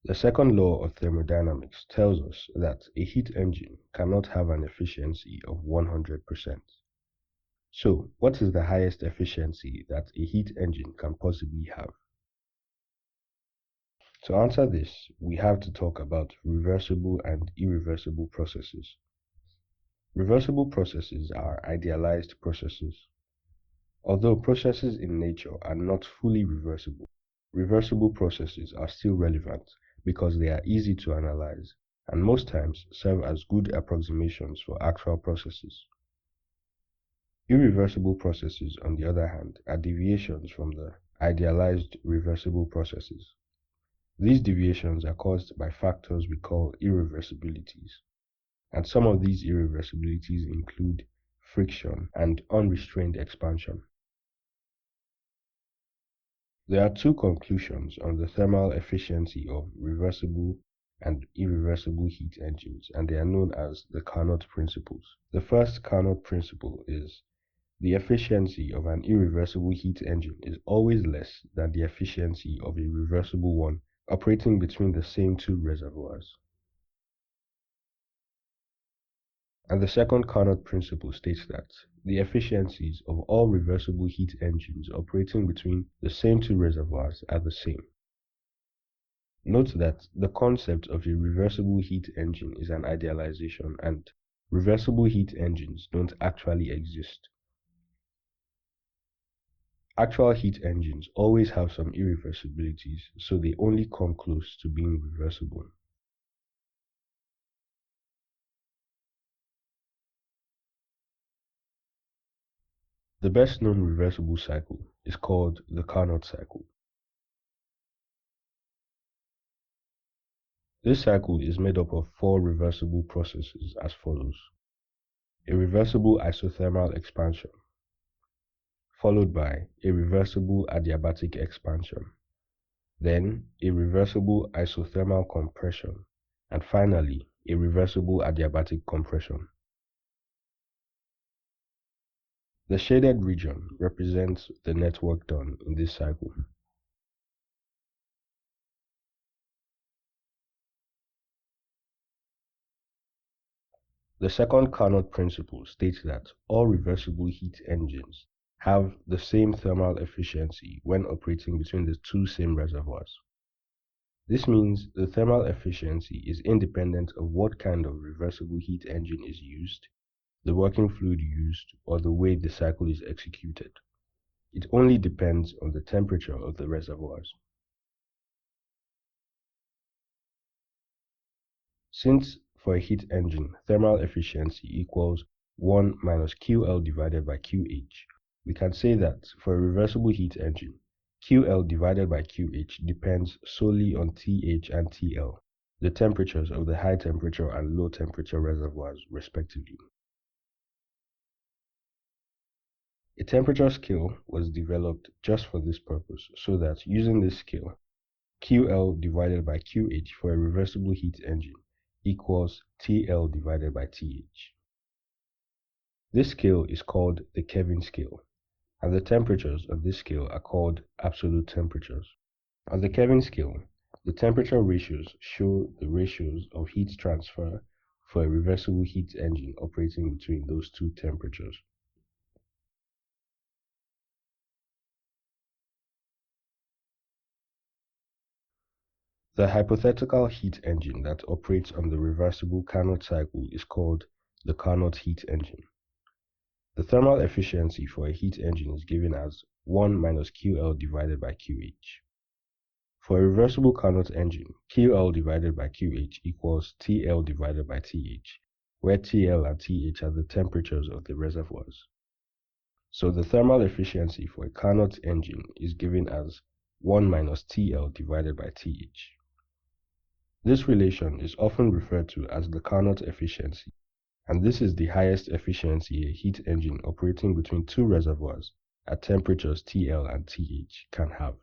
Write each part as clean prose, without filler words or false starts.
The second law of thermodynamics tells us that a heat engine cannot have an efficiency of 100%. So, what is the highest efficiency that a heat engine can possibly have? To answer this, we have to talk about reversible and irreversible processes. Reversible processes are idealized processes. Although processes in nature are not fully reversible, reversible processes are still relevant because they are easy to analyze and most times serve as good approximations for actual processes. Irreversible processes, on the other hand, are deviations from the idealized reversible processes. These deviations are caused by factors we call irreversibilities, and some of these irreversibilities include friction and unrestrained expansion. There are two conclusions on the thermal efficiency of reversible and irreversible heat engines, and they are known as the Carnot principles. The first Carnot principle is the efficiency of an irreversible heat engine is always less than the efficiency of a reversible one operating between the same two reservoirs. And the second Carnot principle states that the efficiencies of all reversible heat engines operating between the same two reservoirs are the same. Note that the concept of a reversible heat engine is an idealization and reversible heat engines don't actually exist. Actual heat engines always have some irreversibilities, so they only come close to being reversible. The best known reversible cycle is called the Carnot cycle. This cycle is made up of four reversible processes as follows: a reversible isothermal expansion, followed by a reversible adiabatic expansion, then a reversible isothermal compression, and finally a reversible adiabatic compression. The shaded region represents the net work done in this cycle. The second Carnot principle states that all reversible heat engines have the same thermal efficiency when operating between the two same reservoirs. This means the thermal efficiency is independent of what kind of reversible heat engine is used, the working fluid used, or the way the cycle is executed. It only depends on the temperature of the reservoirs. Since for a heat engine, thermal efficiency equals 1 minus QL divided by QH, we can say that for a reversible heat engine, QL divided by QH depends solely on TH and TL, the temperatures of the high temperature and low temperature reservoirs, respectively. A temperature scale was developed just for this purpose, so that using this scale, QL divided by QH for a reversible heat engine equals TL divided by TH. This scale is called the Kelvin scale, and the temperatures on this scale are called absolute temperatures. On the Kelvin scale, the temperature ratios show the ratios of heat transfer for a reversible heat engine operating between those two temperatures. The hypothetical heat engine that operates on the reversible Carnot cycle is called the Carnot heat engine. The thermal efficiency for a heat engine is given as 1 minus QL divided by QH. For a reversible Carnot engine, QL divided by QH equals TL divided by TH, where TL and TH are the temperatures of the reservoirs. So the thermal efficiency for a Carnot engine is given as 1 minus TL divided by TH. This relation is often referred to as the Carnot efficiency, and this is the highest efficiency a heat engine operating between two reservoirs at temperatures TL and TH can have.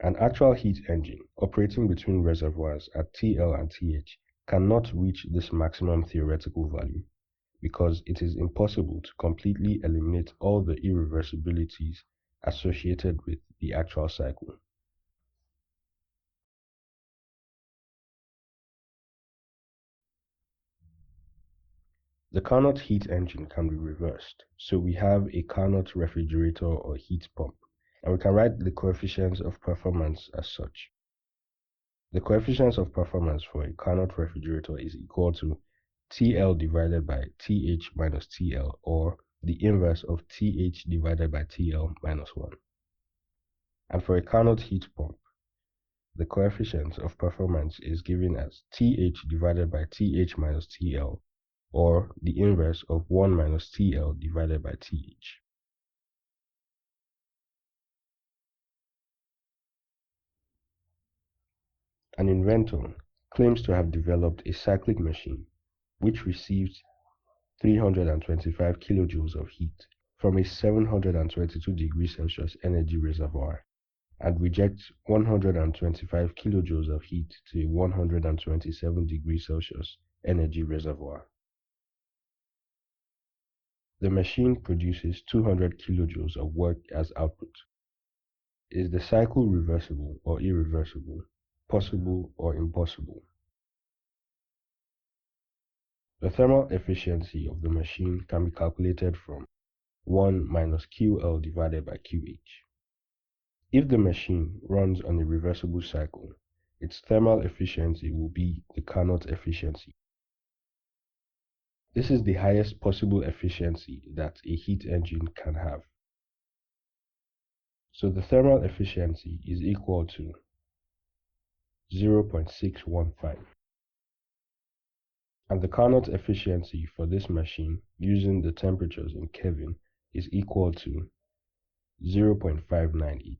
An actual heat engine operating between reservoirs at TL and TH cannot reach this maximum theoretical value because it is impossible to completely eliminate all the irreversibilities associated with the actual cycle. The Carnot heat engine can be reversed, so we have a Carnot refrigerator or heat pump, and we can write the coefficients of performance as such. The coefficients of performance for a Carnot refrigerator is equal to TL divided by TH minus TL, or the inverse of TH divided by TL minus 1. And for a Carnot heat pump, the coefficient of performance is given as TH divided by TH minus TL, or the inverse of 1 minus TL divided by TH. An inventor claims to have developed a cyclic machine which receives 325 kilojoules of heat from a 722 degrees Celsius energy reservoir and rejects 125 kilojoules of heat to a 127 degrees Celsius energy reservoir. The machine produces 200 kilojoules of work as output. Is the cycle reversible or irreversible, possible or impossible? The thermal efficiency of the machine can be calculated from 1 minus QL divided by QH. If the machine runs on a reversible cycle, its thermal efficiency will be the Carnot efficiency. This is the highest possible efficiency that a heat engine can have. So the thermal efficiency is equal to 0.615. And the Carnot efficiency for this machine using the temperatures in Kelvin is equal to 0.598.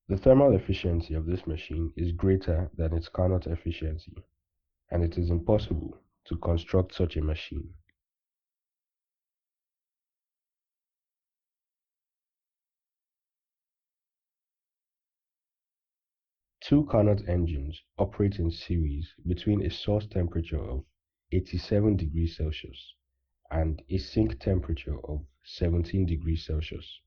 The thermal efficiency of this machine is greater than its Carnot efficiency, and it is impossible to construct such a machine. Two Carnot engines operate in series between a source temperature of 87 degrees Celsius and a sink temperature of 17 degrees Celsius.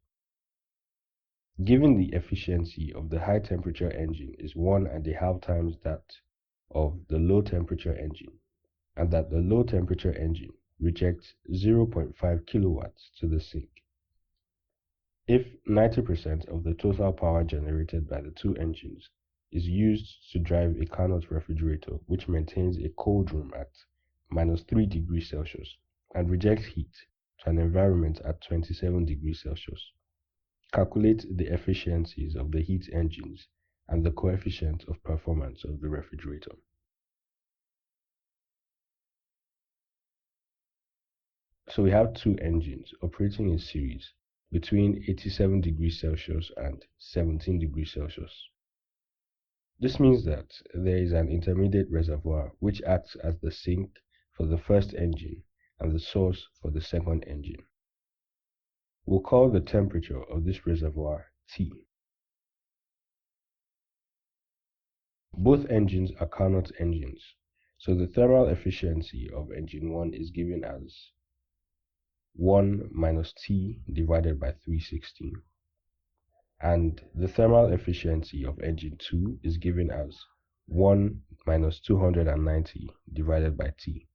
Given the efficiency of the high temperature engine is 1.5 times that of the low temperature engine, and that the low temperature engine rejects 0.5 kilowatts to the sink. If 90% of the total power generated by the two engines is used to drive a Carnot refrigerator which maintains a cold room at -3 degrees Celsius and rejects heat to an environment at 27 degrees Celsius, calculate the efficiencies of the heat engines and the coefficient of performance of the refrigerator. So we have two engines operating in series between 87 degrees Celsius and 17 degrees Celsius. This means that there is an intermediate reservoir which acts as the sink for the first engine and the source for the second engine. We'll call the temperature of this reservoir T. Both engines are Carnot engines, so the thermal efficiency of engine 1 is given as 1 minus T divided by 316, and the thermal efficiency of engine 2 is given as 1 minus 290 divided by T.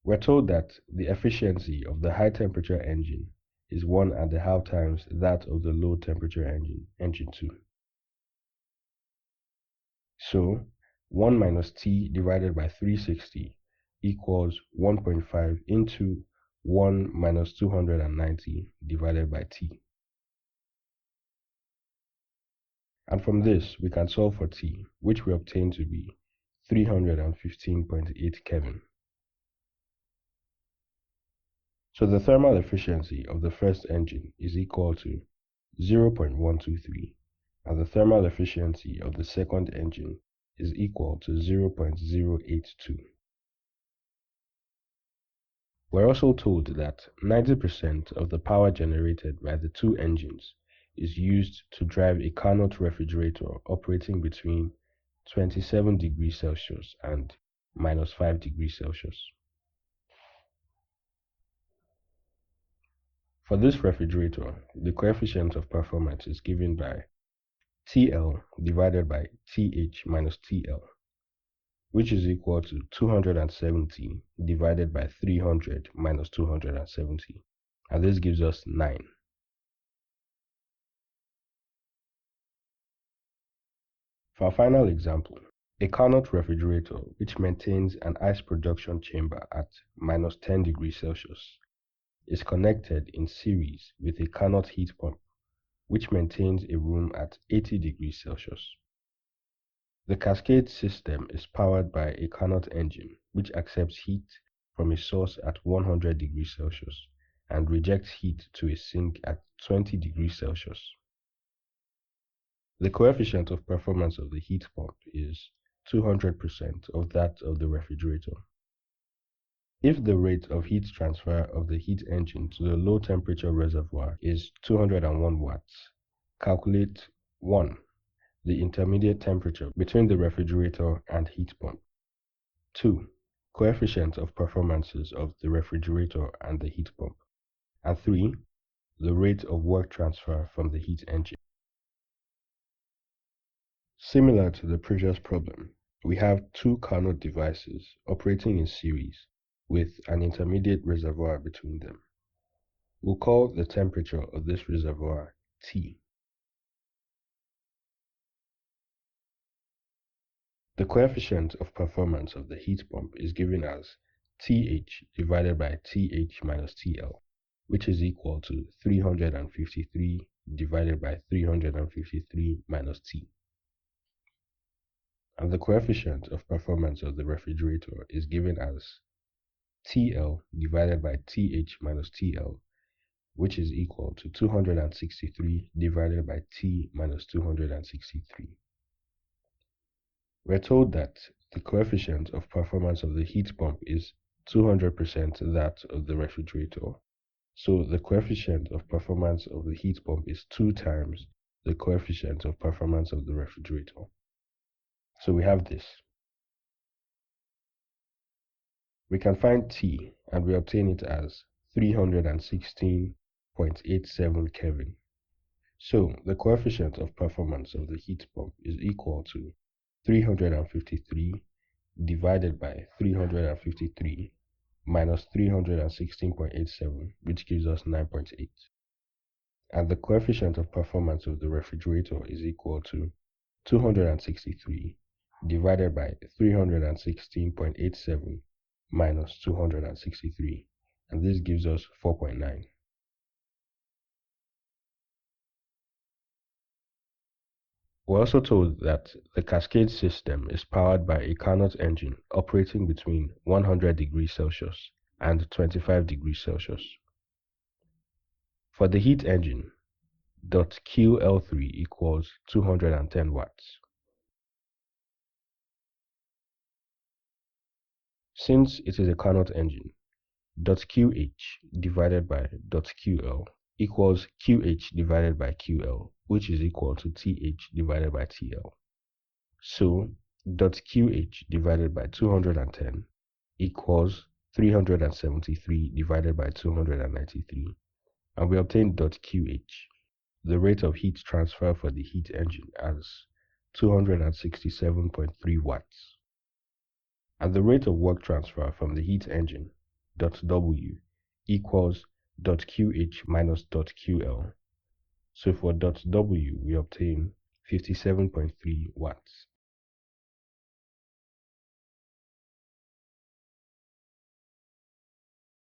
We're told that the efficiency of the high temperature engine is 1.5 times that of the low temperature engine, engine 2. So 1 minus T divided by 360 equals 1.5 into 1 minus 290 divided by T. And from this, we can solve for T, which we obtain to be 315.8 Kelvin. So the thermal efficiency of the first engine is equal to 0.123, and the thermal efficiency of the second engine is equal to 0.082. We're also told that 90% of the power generated by the two engines is used to drive a Carnot refrigerator operating between 27 degrees Celsius and -5 degrees Celsius. For this refrigerator, the coefficient of performance is given by TL divided by TH minus TL, which is equal to 270 divided by 300 minus 270. And this gives us 9. For our final example, a Carnot refrigerator which maintains an ice production chamber at minus 10 degrees Celsius is connected in series with a Carnot heat pump which maintains a room at 80 degrees Celsius. The cascade system is powered by a Carnot engine which accepts heat from a source at 100 degrees Celsius and rejects heat to a sink at 20 degrees Celsius. The coefficient of performance of the heat pump is 200% of that of the refrigerator. If the rate of heat transfer of the heat engine to the low temperature reservoir is 201 watts, calculate 1. The intermediate temperature between the refrigerator and heat pump. 2. Coefficient of performances of the refrigerator and the heat pump. And 3. The rate of work transfer from the heat engine. Similar to the previous problem, we have two Carnot devices operating in series with an intermediate reservoir between them. We'll call the temperature of this reservoir T. The coefficient of performance of the heat pump is given as TH divided by TH minus TL, which is equal to 353 divided by 353 minus T. And the coefficient of performance of the refrigerator is given as TL divided by TH minus TL, which is equal to 263 divided by T minus 263. We're told that the coefficient of performance of the heat pump is 200% that of the refrigerator. So the coefficient of performance of the heat pump is 2 times the coefficient of performance of the refrigerator. So we have this. We can find T and we obtain it as 316.87 Kelvin. So the coefficient of performance of the heat pump is equal to 353 divided by 353 minus 316.87, which gives us 9.8. And the coefficient of performance of the refrigerator is equal to 263 divided by 316.87 minus 263, and this gives us 4.9. We're also told that the cascade system is powered by a Carnot engine operating between 100 degrees Celsius and 25 degrees Celsius. For the heat engine, .QL3 equals 210 watts. Since it is a Carnot engine, .QH divided by .QL equals QH divided by QL, which is equal to TH divided by TL. So, .QH divided by 210 equals 373 divided by 293, and we obtain .QH, the rate of heat transfer for the heat engine, as 267.3 watts. And the rate of work transfer from the heat engine, .W, equals .QH minus .QL. So for .W, we obtain 57.3 watts.